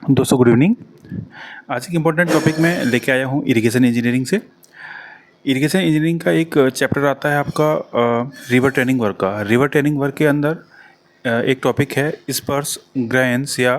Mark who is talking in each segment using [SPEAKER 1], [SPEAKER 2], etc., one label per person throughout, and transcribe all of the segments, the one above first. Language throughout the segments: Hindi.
[SPEAKER 1] दोस्तों गुड इवनिंग। आज की इम्पोर्टेंट टॉपिक मैं लेके आया हूँ इरिगेशन इंजीनियरिंग से। इरिगेशन इंजीनियरिंग का एक चैप्टर आता है आपका रिवर ट्रेनिंग वर्क का। रिवर ट्रेनिंग वर्क के अंदर एक टॉपिक है स्पर्स, ग्राइंस या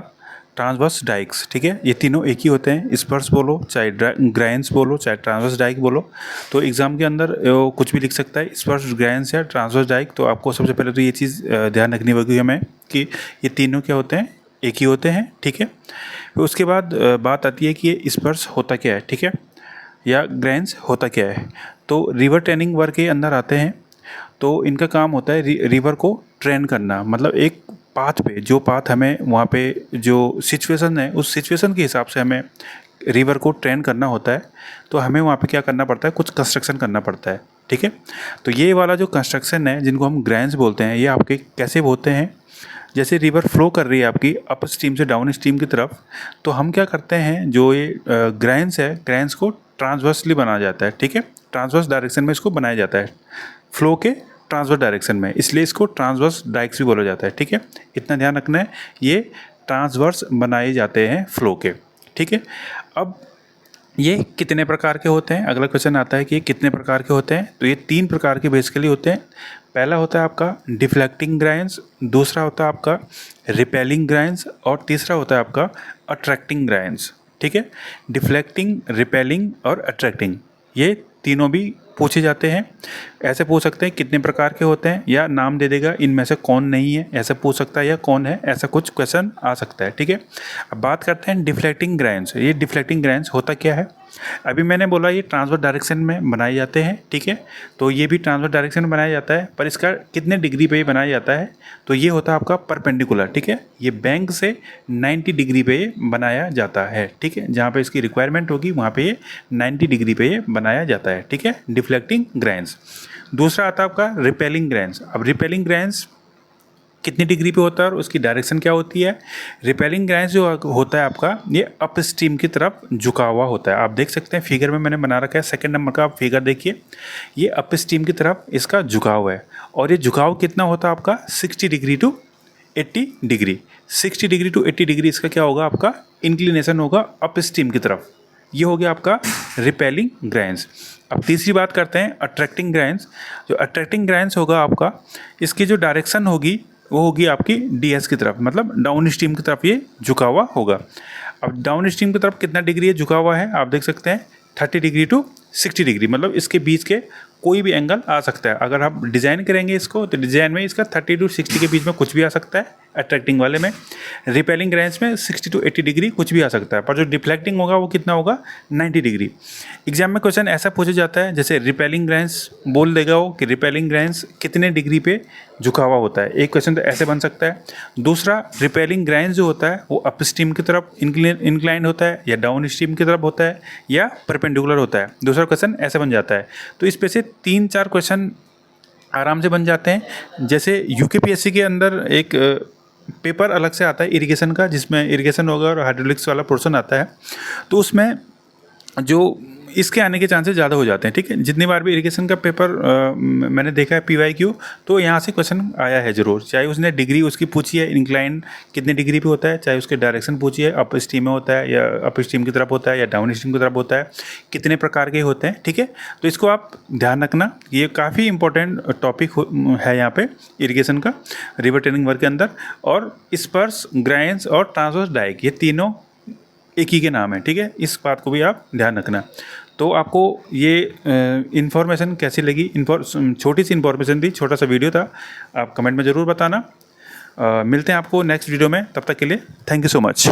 [SPEAKER 1] ट्रांसवर्स डाइक्स। ठीक है, ये तीनों एक ही होते हैं। स्पर्स बोलो चाहे ग्राइंस बोलो चाहे ट्रांसवर्स डाइक बोलो, तो एग्जाम के अंदर कुछ भी लिख सकता है, स्पर्स, ग्राइंस या ट्रांसवर्स डाइक। तो आपको सबसे पहले तो ये चीज़ ध्यान रखनी होगी हमें कि ये तीनों क्या होते हैं, एक ही होते हैं। ठीक है, फिर उसके बाद बात आती है कि ये स्पर्स होता क्या है, ठीक है, या ग्राइंस होता क्या है। तो रिवर ट्रेनिंग वर्क के अंदर आते हैं। तो इनका काम होता है रिवर को ट्रेन करना, मतलब एक पाथ पे, जो पाथ हमें वहाँ पे जो सिचुएशन है उस सिचुएशन के हिसाब से हमें रिवर को ट्रेन करना होता है। तो हमें वहाँ पे क्या करना पड़ता है, कुछ कंस्ट्रक्शन करना पड़ता है। ठीक है, तो ये वाला जो कंस्ट्रक्शन है जिनको हम ग्राइंस बोलते हैं, ये आपके कैसे होते हैं, जैसे रिवर फ्लो कर रही है आपकी अप स्ट्रीम से डाउन स्ट्रीम की तरफ, तो हम क्या करते हैं, जो ये ग्राइंस है, ग्राइंस को ट्रांसवर्सली बनाया जाता है। ठीक है, ट्रांसवर्स डायरेक्शन में इसको बनाया जाता है, फ्लो के ट्रांसवर्स डायरेक्शन में, इसलिए इसको ट्रांसवर्स डाइक्स भी बोला जाता है। ठीक है, इतना ध्यान रखना है, ये ट्रांसवर्स बनाए जाते हैं फ्लो के। ठीक है, अब ये कितने प्रकार के होते हैं, अगला क्वेश्चन आता है कि ये कितने प्रकार के होते हैं। तो ये 3 प्रकार के बेसिकली होते हैं। पहला होता है आपका डिफ्लेक्टिंग ग्राइंस, दूसरा होता है आपका रिपेलिंग ग्राइंस और तीसरा होता है आपका अट्रैक्टिंग ग्राइंस। ठीक है, डिफ्लेक्टिंग, रिपेलिंग और अट्रैक्टिंग, ये तीनों भी पूछे जाते हैं। ऐसे पूछ सकते हैं कितने प्रकार के होते हैं, या नाम दे देगा इनमें से कौन नहीं है, ऐसे पूछ सकता है, या कौन है, ऐसा कुछ क्वेश्चन आ सकता है। ठीक है, अब बात करते हैं डिफ्लेक्टिंग ग्राइंस। ये डिफ्लेक्टिंग ग्राइंस होता क्या है, अभी मैंने बोला ये ट्रांसवर्स डायरेक्शन में बनाए जाते हैं। ठीक है, तो ये भी ट्रांसवर्स डायरेक्शन में बनाया जाता है, पर इसका कितने डिग्री पे ये बनाया जाता है, तो ये होता है आपका परपेंडिकुलर। ठीक है, ये बैंक से 90 डिग्री पे ये बनाया जाता है। ठीक है, जहाँ पे इसकी रिक्वायरमेंट होगी वहाँ पे ये 90 डिग्री पे ये बनाया जाता है। ठीक है, डिफ्लेक्टिंग ग्राइंस। दूसरा आता है आपका रिपेलिंग ग्राइंस। अब रिपेलिंग ग्राइंस कितनी डिग्री पे होता है और उसकी डायरेक्शन क्या होती है। रिपेलिंग ग्राइंस जो होता है आपका, ये अप स्ट्रीम की तरफ झुका हुआ होता है। आप देख सकते हैं फिगर में मैंने बना रखा है, सेकंड नंबर का आप फिगर देखिए, ये अप स्ट्रीम की तरफ इसका झुकाव है। और ये झुकाव कितना होता है आपका, 60 degree to 80 degree. 60 degree to 80 degree इसका क्या होगा, आपका इंक्लिनेशन होगा अप स्ट्रीम की तरफ। ये हो गया आपका रिपेलिंग ग्राइंस। अब तीसरी बात करते हैं अट्रैक्टिंग ग्राइंस। जो अट्रैक्टिंग ग्राइंस होगा आपका, इसकी जो डायरेक्शन होगी वो होगी आपकी डीएस की तरफ, मतलब डाउन स्ट्रीम की तरफ ये झुका हुआ होगा। अब डाउन स्ट्रीम की तरफ कितना डिग्री ये झुका हुआ है, आप देख सकते हैं 30 डिग्री टू 60 डिग्री, मतलब इसके बीच के कोई भी एंगल आ सकता है। अगर आप डिज़ाइन करेंगे इसको, तो डिज़ाइन में इसका 30 टू 60 के बीच में कुछ भी आ सकता है अट्रैक्टिंग वाले में। रिपेलिंग ग्राइंस में 60 टू 80 डिग्री कुछ भी आ सकता है, पर जो डिफ्लेक्टिंग होगा वो कितना होगा, 90 डिग्री। एग्जाम में क्वेश्चन ऐसा पूछा जाता है, जैसे रिपेलिंग ग्राइंस बोल देगा वो कि रिपेलिंग ग्राइंस कितने डिग्री पे झुका हुआ होता है, एक क्वेश्चन तो ऐसे बन सकता है। दूसरा, रिपेलिंग ग्राइंस जो होता है वो अप स्ट्रीम की तरफ इंक्लाइन होता है, या डाउन स्ट्रीम की तरफ होता है, या परपेंडिकुलर होता है। दूसरा क्वेश्चन ऐसे बन जाता है। तो इस पे से 3-4 क्वेश्चन आराम से बन जाते हैं। जैसे यूकेपीएससी के अंदर एक पेपर अलग से आता है इरिगेशन का, जिसमें इरिगेशन होगा और हाइड्रोलिक्स वाला पोर्शन आता है। तो उसमें जो इसके आने के चांसेस ज़्यादा हो जाते हैं। ठीक है, जितनी बार भी इरिगेशन का पेपर मैंने देखा है PYQ, तो यहाँ से क्वेश्चन आया है ज़रूर, चाहे उसने डिग्री उसकी पूछी है इंक्लाइन कितने डिग्री पे होता है, चाहे उसके डायरेक्शन पूछी है अप स्ट्रीम में होता है या अप स्ट्रीम की तरफ होता है या डाउन स्ट्रीम की तरफ होता है, कितने प्रकार के होते हैं। ठीक है, तो इसको आप ध्यान रखना, ये काफ़ी इंपॉर्टेंट टॉपिक है यहाँ पे इरिगेशन का रिवर ट्रेनिंग वर्क के अंदर। और स्पर्स, ग्राइंस और ट्रांसवर्स डाइक, ये तीनों एक ही के नाम है। ठीक है, इस बात को भी आप ध्यान रखना। तो आपको ये इन्फॉर्मेशन कैसी लगी, छोटी सी इन्फॉर्मेशन थी, छोटा सा वीडियो था, आप कमेंट में ज़रूर बताना। मिलते हैं आपको नेक्स्ट वीडियो में, तब तक के लिए थैंक यू सो मच।